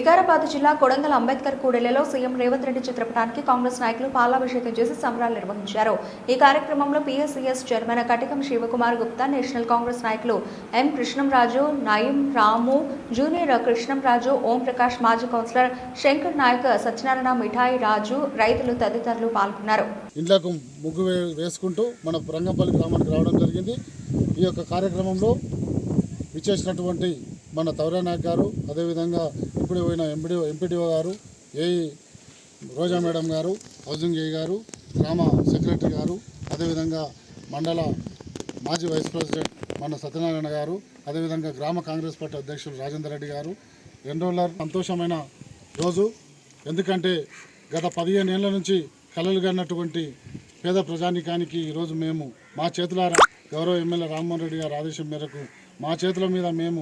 వికారాబాద్ జిల్లా కొడంగల్ అంబేద్కర్ కూడలిలో సీఎం రేవంత్ రెడ్డి చిత్రపటానికి కాంగ్రెస్ నాయకులు పాలాభిషేకం చేసి సంబరాలు నిర్వహించారు. ఈ కార్యక్రమంలో PSCS chairman Katikam Shivakumar Gupta, National Congress నాయకులు ఎం కృష్ణంరాజు, నయీం రాము, జూనియర్ కృష్ణంరాజు, ఓం ప్రకాష్, మాజీ కౌన్సిలర్ శంకర్ నాయక్, సత్యనారాయణ, మిఠాయి రాజు, రైతులు తదితరులు పాల్గొన్నారు. ఇండ్లకు ముగ్గు వేసుకుంటూ మన రంగంపల్లి గ్రామానికి రావడం జరిగింది. ఈ యొక్క కార్యక్రమంలో విచ్చేసినటువంటి మన తౌరా నాయక్ గారు, అదేవిధంగా ఇప్పుడే పోయిన ఎంపీడీఓ గారు, ఏఈ రోజా మేడం గారు, హౌసింగ్ ఏఈ గారు, గ్రామ సెక్రటరీ గారు, అదేవిధంగా మండల మాజీ వైస్ ప్రెసిడెంట్ మన సత్యనారాయణ గారు, అదేవిధంగా గ్రామ కాంగ్రెస్ పార్టీ అధ్యక్షులు రాజేందర్ రెడ్డి గారు. 2 రోజుల సంతోషమైన రోజు. ఎందుకంటే గత 15 ఏళ్ల నుంచి కలలు కన్నటువంటి పేద ప్రజానికానికి ఈరోజు మేము మా చేతులారా గౌరవ ఎమ్మెల్యే రామ్మోహన్ రెడ్డి గారి ఆదేశం మేరకు మా చేతుల మీద మేము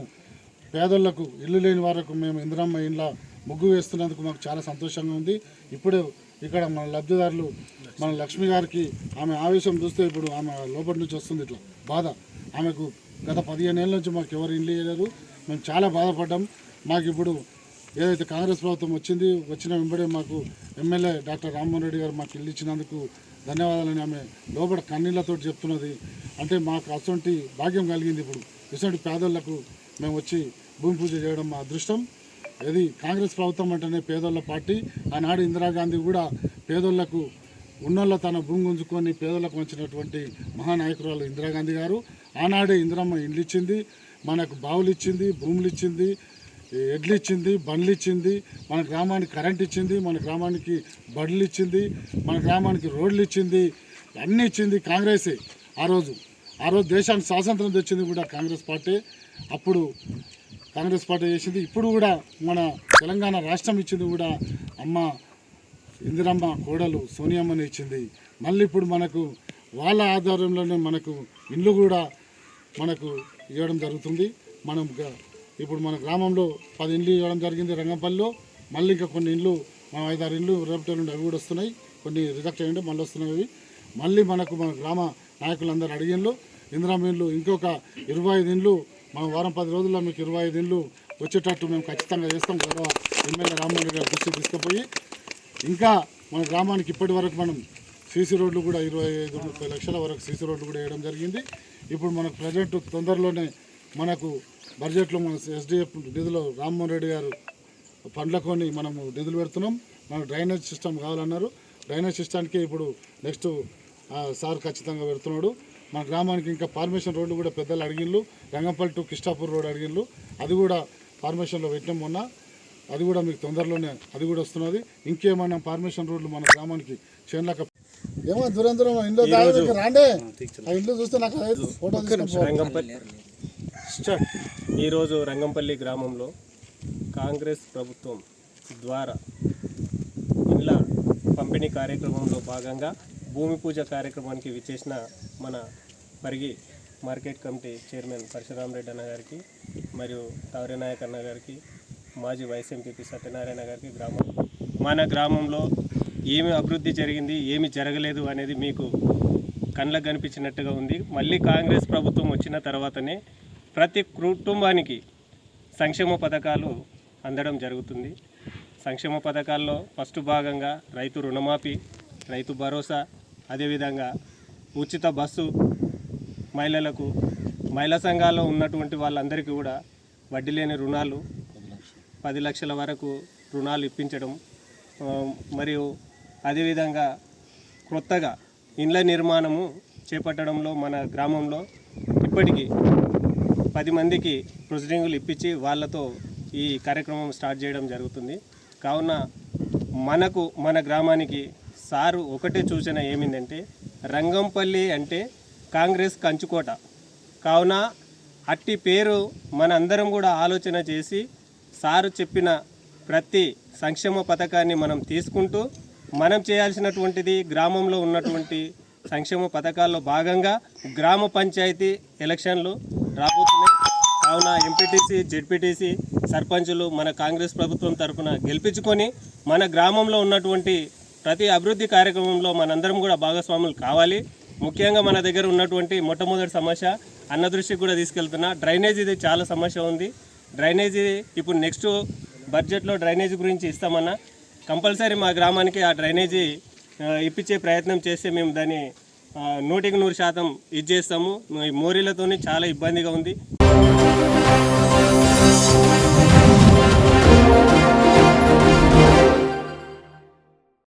పేదలకు ఇల్లు లేని వారికి మేము ఇందిరమ్మ ఇండ్ల ముగ్గు వేస్తున్నందుకు మాకు చాలా సంతోషంగా ఉంది. ఇప్పుడు ఇక్కడ మన లబ్ధిదారులు మన లక్ష్మి గారికి ఆమె ఆవేశం చూస్తే ఇప్పుడు ఆమె లోపలి నుంచి వస్తుంది ఇట్లా బాధ. ఆమెకు గత 15 ఏళ్ళ నుంచి మాకు ఎవరు ఇల్లు ఇవ్వలేదు. మేము చాలా బాధపడ్డాం. మాకు ఇప్పుడు ఏదైతే కాంగ్రెస్ ప్రభుత్వం వచ్చిన వెంబడే మాకు ఎమ్మెల్యే డాక్టర్ రామ్మోహన్ రెడ్డి గారు మాకు ఇల్లు ఇచ్చినందుకు ధన్యవాదాలని ఆమె లోపల కన్నీళ్లతో చెప్తున్నది. అంటే మాకు అటువంటి భాగ్యం కలిగింది. ఇప్పుడు ఇటువంటి పేదలకు మేము వచ్చి భూమి పూజ చేయడం మా అదృష్టం. ఇది కాంగ్రెస్ ప్రభుత్వం అంటేనే పేదోళ్ళ పార్టీ. ఆనాడు ఇందిరాగాంధీ కూడా పేదోళ్లకు ఉన్నోళ్ళ తన భూమి గుంజుకొని పేదోళ్ళకు వచ్చినటువంటి మహానాయకురాలు ఇందిరాగాంధీ గారు. ఆనాడే ఇందిరమ్మ ఇండ్లు ఇచ్చింది, మనకు బావులు ఇచ్చింది, భూములు ఇచ్చింది, ఎడ్లు ఇచ్చింది, బండ్లు ఇచ్చింది, మన గ్రామానికి కరెంట్ ఇచ్చింది, మన గ్రామానికి బడులు ఇచ్చింది, మన గ్రామానికి రోడ్లు ఇచ్చింది, అన్నీ ఇచ్చింది కాంగ్రెసే. ఆ రోజు దేశానికి స్వాతంత్రం తెచ్చింది కూడా కాంగ్రెస్ పార్టీ. అప్పుడు కాంగ్రెస్ పార్టీ చేసింది. ఇప్పుడు కూడా మన తెలంగాణ రాష్ట్రం ఇచ్చింది కూడా అమ్మ ఇందిరమ్మ కోడలు సోనియమ్మని ఇచ్చింది. మళ్ళీ ఇప్పుడు మనకు వాళ్ళ ఆధ్వర్యంలోనే మనకు ఇండ్లు కూడా మనకు ఇవ్వడం జరుగుతుంది. మనం ఇప్పుడు మన గ్రామంలో 10 ఇండ్లు ఇవ్వడం జరిగింది రంగంపల్లిలో. మళ్ళీ ఇంకా కొన్ని ఇండ్లు 5-6 ఇండ్లు రేపటి నుండి అవి కూడా వస్తున్నాయి. కొన్ని రిజెక్ట్ అయ్యండి మళ్ళీ వస్తున్నాయి. మళ్ళీ మనకు మన గ్రామ నాయకులందరూ అడిగిన్లు ఇందిరమ్మ ఇండ్లు ఇంకొక 25 ఇండ్లు మనం వారం 10 రోజుల్లో మీకు 25 ఇండ్లు వచ్చేటట్టు మేము ఖచ్చితంగా చేస్తాం. గౌరవ ఎమ్మెల్యే రామ్మోహన్ రెడ్డి గారి దృష్టికి తీసుకుపోయి ఇంకా మన గ్రామానికి ఇప్పటి వరకు మనం సీసీ రోడ్లు కూడా 25-30 లక్షల వరకు సీసీ రోడ్లు కూడా వేయడం జరిగింది. ఇప్పుడు మనకు ప్రజెంట్ తొందరలోనే మనకు బడ్జెట్లో మన ఎస్డిఎఫ్ నిధులు రామ్మోహన్ రెడ్డి గారు ఫండ్లకొని మనము నిధులు పెడుతున్నాం. మనకు డ్రైనేజ్ సిస్టమ్ కావాలన్నారు. డ్రైనేజ్ సిస్టానికి ఇప్పుడు నెక్స్ట్ సార్ ఖచ్చితంగా పెడుతున్నాడు. మన గ్రామానికి ఇంకా ఫార్మేషన్ రోడ్లు కూడా పెద్దలు అడిగిళ్ళు, రంగంపల్లి టు కిష్టాపూర్ రోడ్ అడిగిళ్ళు. అది కూడా ఫార్మేషన్లో పెట్టినాం మొన్న. అది కూడా మీకు తొందరలోనే అది కూడా వస్తున్నది. ఇంకేమన్నా ఫార్మేషన్ రోడ్లు మన గ్రామానికి చేనులకు ఏమో దూరం ఇంట్లో రాండే ఆ ఇంట్లో చూస్తే నాకు ఫోటో ఈరోజు రంగంపల్లి గ్రామంలో కాంగ్రెస్ ప్రభుత్వం ద్వారా ఇండ్ల పంపిణీ కార్యక్రమంలో భాగంగా భూమి పూజ కార్యక్రమానికి విచ్చేసిన మన Parigi market committee chairman Parashuram Reddy అన్న గారికి మరియు తౌరే నాయక్ అన్న గారికి, మాజీ వైస్ ఎంపీపీ సత్యనారాయణ గారికి, మన గ్రామంలో ఏమి అభివృద్ధి జరిగింది, ఏమి జరగలేదు అనేది మీకు కళ్ళకు కనిపించినట్టుగా ఉంది. మళ్ళీ కాంగ్రెస్ ప్రభుత్వం వచ్చిన తర్వాతనే ప్రతి కుటుంబానికి సంక్షేమ పథకాలు అందడం జరుగుతుంది. సంక్షేమ పథకాల్లో ఫస్ట్ భాగంగా రైతు రుణమాఫీ, రైతు భరోసా, అదేవిధంగా ఉచిత బస్సు, మహిళలకు, మహిళా సంఘాల్లో ఉన్నటువంటి వాళ్ళందరికీ కూడా వడ్డీ లేని రుణాలు 10 లక్షల వరకు రుణాలు ఇప్పించడం, మరియు అదేవిధంగా కొత్తగా ఇండ్ల నిర్మాణము చేపట్టడంలో మన గ్రామంలో ఇప్పటికీ 10 మందికి ప్రొసీడింగులు ఇప్పించి వాళ్ళతో ఈ కార్యక్రమం స్టార్ట్ చేయడం జరుగుతుంది. కావున మన గ్రామానికి సారు ఒకటే సూచన ఏమిందంటే, రంగంపల్లి అంటే కాంగ్రెస్ కంచుకోట. కావున అట్టి పేరు మన అందరం కూడా ఆలోచన చేసి సారు చెప్పిన ప్రతి సంక్షేమ పథకాన్ని మనం తీసుకుంటూ మనం చేయాల్సినటువంటిది గ్రామంలో ఉన్నటువంటి సంక్షేమ పథకాల్లో భాగంగా గ్రామ పంచాయతీ ఎలక్షన్లు రాబోతున్నాయి. కావున ఎంపీటీసీ, జెడ్పీటీసీ, సర్పంచులు మన కాంగ్రెస్ ప్రభుత్వం తరఫున గెలిపించుకొని మన గ్రామంలో ఉన్నటువంటి ప్రతి అభివృద్ధి కార్యక్రమంలో మనందరం కూడా భాగస్వాములు కావాలి. ముఖ్యంగా మన దగ్గర ఉన్నటువంటి మొట్టమొదటి సమస్య అన్న దృష్టికి కూడా తీసుకెళ్తున్నా, డ్రైనేజీ చాలా సమస్య ఉంది. డ్రైనేజీ ఇప్పుడు నెక్స్ట్ బడ్జెట్లో డ్రైనేజీ గురించి ఇస్తామన్నా కంపల్సరీ మా గ్రామానికి ఆ డ్రైనేజీ ఇప్పించే ప్రయత్నం చేస్తే మేము దాన్ని 100% ఇది చేస్తాము. మోరీలతోని చాలా ఇబ్బందిగా ఉంది.